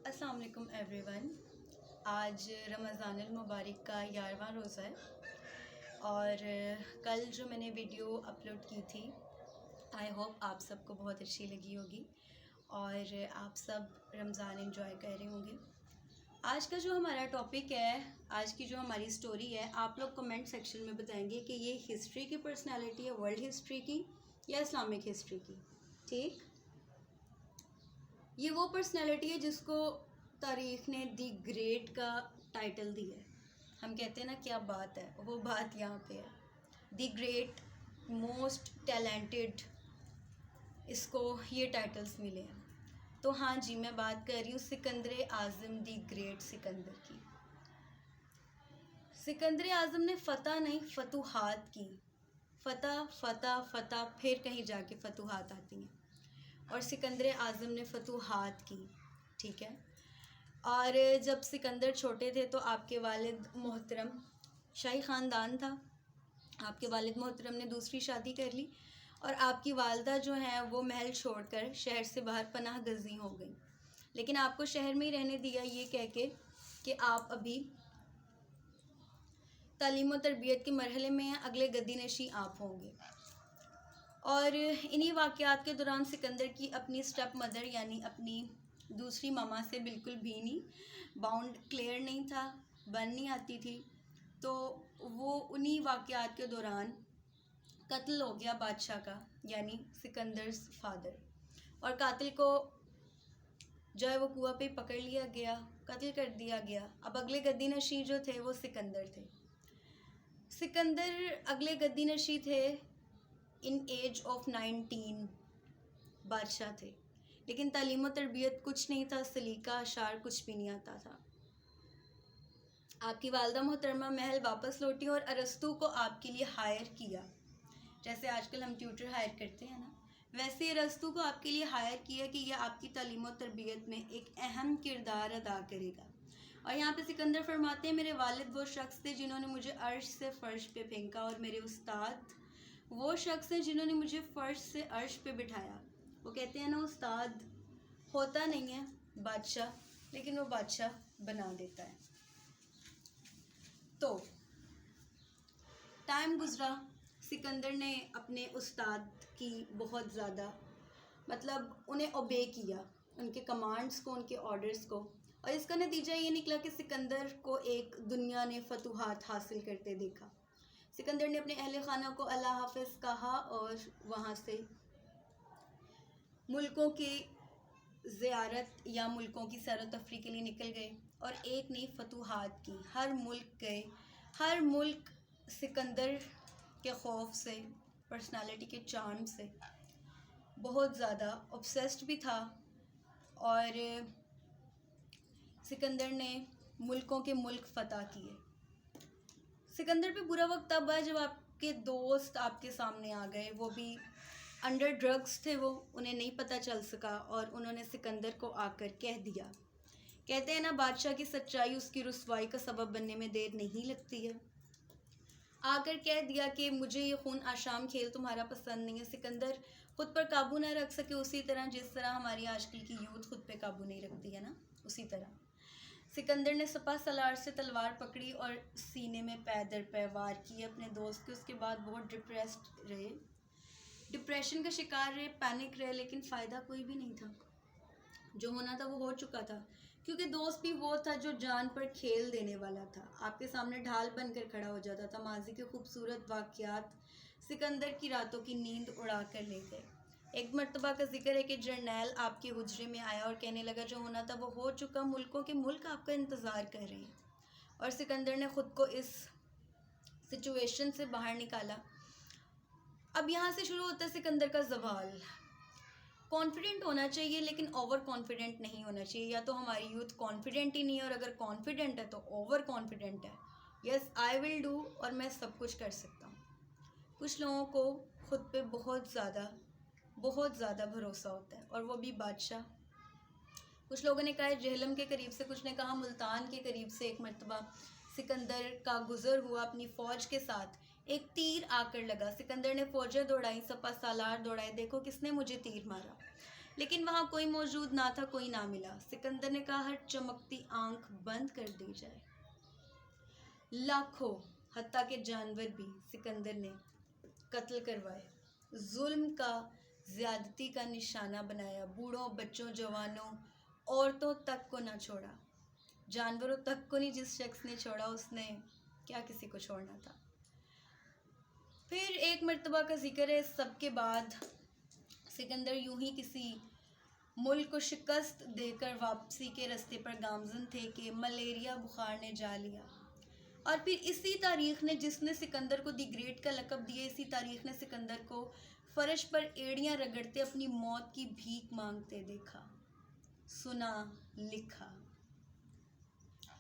السلام علیکم every one. آج رمضان المبارک کا 11واں روزہ ہے اور کل جو میں نے ویڈیو اپلوڈ کی تھی آئی ہوپ آپ سب کو بہت اچھی لگی ہوگی اور آپ سب رمضان انجوائے کر رہے ہوں گے. آج کا جو ہمارا ٹاپک ہے، آج کی جو ہماری سٹوری ہے، آپ لوگ کمنٹ سیکشن میں بتائیں گے کہ یہ ہسٹری کی پرسنالٹی ہے، ورلڈ ہسٹری کی یا اسلامک ہسٹری کی. ٹھیک، یہ وہ پرسنالٹی ہے جس کو تاریخ نے دی گریٹ کا ٹائٹل دیا ہے. ہم کہتے ہیں نا کیا بات ہے، وہ بات یہاں پہ ہے. دی گریٹ، موسٹ ٹیلنٹڈ، اس کو یہ ٹائٹلز ملے ہیں. تو ہاں جی، میں بات کر رہی ہوں سکندر اعظم، دی گریٹ سکندر کی. سکندر اعظم نے فتح نہیں، فتوحات کی. فتح فتح فتح، پھر کہیں جا کے فتوحات آتی ہیں، اور سکندر اعظم نے فتوحات کی. ٹھیک ہے. اور جب سکندر چھوٹے تھے تو آپ کے والد محترم، شاہی خاندان تھا، آپ کے والد محترم نے دوسری شادی کر لی اور آپ کی والدہ جو ہیں وہ محل چھوڑ کر شہر سے باہر پناہ گزین ہو گئی. لیکن آپ کو شہر میں ہی رہنے دیا، یہ کہہ کے کہ آپ ابھی تعلیم و تربیت کے مرحلے میں ہیں، اگلے گدی نشیں آپ ہوں گے. اور انہی واقعات کے دوران سکندر کی اپنی اسٹیپ مدر یعنی اپنی دوسری ماما سے بالکل بھی نہیں باؤنڈ کلیئر نہیں تھا، بن نہیں آتی تھی. تو وہ انہی واقعات کے دوران قتل ہو گیا بادشاہ کا، یعنی سکندرز فادر. اور قاتل کو جو ہے وہ کنواں پہ پکڑ لیا گیا، قتل کر دیا گیا. اب اگلے گدی نشیں جو تھے وہ سکندر تھے. سکندر اگلے گدی نشیں تھے ان ایج آف 19، بادشاہ تھے، لیکن تعلیم و تربیت کچھ نہیں تھا، سلیقہ اشعار کچھ بھی نہیں آتا تھا. آپ کی والدہ محترمہ محل واپس لوٹی اور ارسطو کو آپ کے لیے ہائر کیا. جیسے آج کل ہم ٹیوٹر ہائر کرتے ہیں نا، ویسے ارسطو کو آپ کے لیے ہائر کیا کہ یہ آپ کی تعلیم و تربیت میں ایک اہم کردار ادا کرے گا. اور یہاں پہ سکندر فرماتے ہیں میرے والد وہ شخص تھے جنہوں نے مجھے عرش سے فرش پہ پھینکا، اور میرے استاد وہ شخص ہیں جنہوں نے مجھے فرش سے عرش پہ بٹھایا. وہ کہتے ہیں نا، استاد ہوتا نہیں ہے بادشاہ، لیکن وہ بادشاہ بنا دیتا ہے. تو ٹائم گزرا، سکندر نے اپنے استاد کی بہت زیادہ انہیں اوبے کیا، ان کے کمانڈز کو، ان کے آرڈرز کو. اور اس کا نتیجہ یہ نکلا کہ سکندر کو ایک دنیا نے فتوحات حاصل کرتے دیکھا. سکندر نے اپنے اہل خانہ کو اللہ حافظ کہا اور وہاں سے ملکوں کی زیارت یا ملکوں کی سیر و تفریح کے لیے نکل گئے اور ایک نئی فتوحات کی. ہر ملک گئے، ہر ملک سکندر کے خوف سے، پرسنالٹی کے چارم سے بہت زیادہ obsessed بھی تھا. اور سکندر نے ملکوں کے ملک فتح کیے. سکندر پہ برا وقت تب آیا جب آپ کے دوست آپ کے سامنے آ گئے، وہ بھی انڈر ڈرگس تھے، وہ انہیں نہیں پتہ چل سکا اور انہوں نے سکندر کو آ کر کہہ دیا. کہتے ہیں نا، بادشاہ کی سچائی اس کی رسوائی کا سبب بننے میں دیر نہیں لگتی ہے. آ کر کہہ دیا کہ مجھے یہ خون آشام کھیل تمہارا پسند نہیں ہے. سکندر خود پر قابو نہ رکھ سکے، اسی طرح جس طرح ہماری آج کل کی یوتھ خود پہ قابو نہیں رکھتی ہے نا، اسی طرح سکندر نے سپہ سالار سے تلوار پکڑی اور سینے میں پے در پے وار کیے اپنے دوست کے. اس کے بعد بہت ڈپریسڈ رہے، ڈپریشن کا شکار رہے، پینک رہے، لیکن فائدہ کوئی بھی نہیں تھا. جو ہونا تھا وہ ہو چکا تھا، کیونکہ دوست بھی وہ تھا جو جان پر کھیل دینے والا تھا، آپ کے سامنے ڈھال بن کر کھڑا ہو جاتا تھا. ماضی کے خوبصورت واقعات سکندر کی راتوں کی نیند اڑا کر لے گئے. ایک مرتبہ کا ذکر ہے کہ جرنیل آپ کے حجرے میں آیا اور کہنے لگا جو ہونا تھا وہ ہو چکا، ملکوں کے ملک آپ کا انتظار کر رہے ہیں. اور سکندر نے خود کو اس سچویشن سے باہر نکالا. اب یہاں سے شروع ہوتا ہے سکندر کا زوال. کانفیڈنٹ ہونا چاہیے لیکن اوور کانفیڈنٹ نہیں ہونا چاہیے. یا تو ہماری یوتھ کانفیڈنٹ ہی نہیں ہے، اور اگر کانفیڈنٹ ہے تو اوور کانفیڈنٹ ہے. یس آئی ول ڈو، اور میں سب کچھ کر سکتا ہوں. کچھ لوگوں کو خود پہ بہت زیادہ بھروسہ ہوتا ہے، اور وہ بھی بادشاہ. کچھ لوگوں نے کہا جہلم کے قریب سے، کچھ نے کہا ملتان کے قریب سے ایک مرتبہ سکندر کا گزر ہوا اپنی فوج کے ساتھ. ایک تیر آ کر لگا، سکندر نے فوجیں دوڑائیں، سپہ سالار دوڑائے، دیکھو کس نے مجھے تیر مارا. لیکن وہاں کوئی موجود نہ تھا، کوئی نہ ملا۔ سکندر نے کہا ہر چمکتی آنکھ بند کر دی جائے۔ لاکھوں حتیٰ کہ جانور بھی سکندر نے قتل کروائے، ظلم کا، زیادتی کا نشانہ بنایا، بوڑھوں، بچوں، جوانوں، عورتوں تک کو نہ چھوڑا، جانوروں تک کو نہیں۔ جس شخص نے چھوڑا اس نے کیا کسی کو چھوڑنا تھا۔ پھر ایک مرتبہ کا ذکر ہے، اس سب کے بعد سکندر یوں ہی کسی ملک کو شکست دے کر واپسی کے رستے پر گامزن تھے کہ ملیریا بخار نے جا لیا، اور پھر اسی تاریخ نے، جس نے سکندر کو دی گریٹ کا لقب دیا، اسی تاریخ نے سکندر کو فرش پر ایڑیاں رگڑتے اپنی موت کی بھیک مانگتے دیکھا، سنا، لکھا،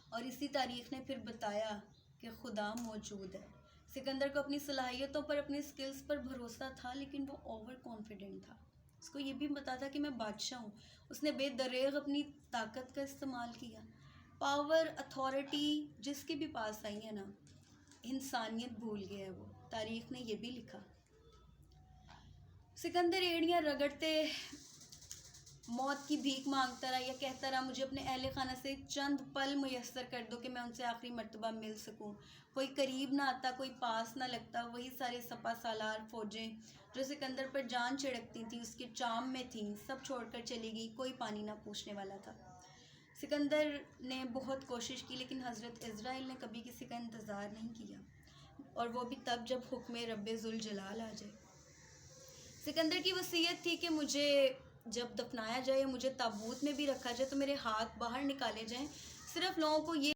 اور اسی تاریخ نے پھر بتایا کہ خدا موجود ہے۔ سکندر کو اپنی صلاحیتوں پر، اپنی سکلز پر بھروسہ تھا، لیکن وہ اوور کانفیڈنٹ تھا۔ اس کو یہ بھی پتا تھا کہ میں بادشاہ ہوں۔ اس نے بے دریغ اپنی طاقت کا استعمال کیا۔ پاور، اتھارٹی جس کے بھی پاس آئی ہے نا، انسانیت بھول گیا ہے وہ۔ تاریخ نے یہ بھی لکھا۔ سکندر ایڑیاں رگڑتے موت کی بھیک مانگتا رہا، یا کہتا رہا مجھے اپنے اہل خانہ سے چند پل میسر کر دو کہ میں ان سے آخری مرتبہ مل سکوں۔ کوئی قریب نہ آتا، کوئی پاس نہ لگتا۔ وہی سارے سپہ سالار فوجیں جو سکندر پر جان چھڑکتی تھیں، اس کے چام میں تھیں، سب چھوڑ کر چلی گئی، کوئی پانی نہ پوچھنے والا تھا۔ سکندر نے بہت کوشش کی، لیکن حضرت عزرائیل نے کبھی کسی کا انتظار نہیں کیا، اور وہ بھی تب جب حکم رب ذوالجلال آ جائے۔ سکندر کی وصیت تھی کہ مجھے جب دفنایا جائے، مجھے تابوت میں بھی رکھا جائے تو میرے ہاتھ باہر نکالے جائیں، صرف لوگوں کو یہ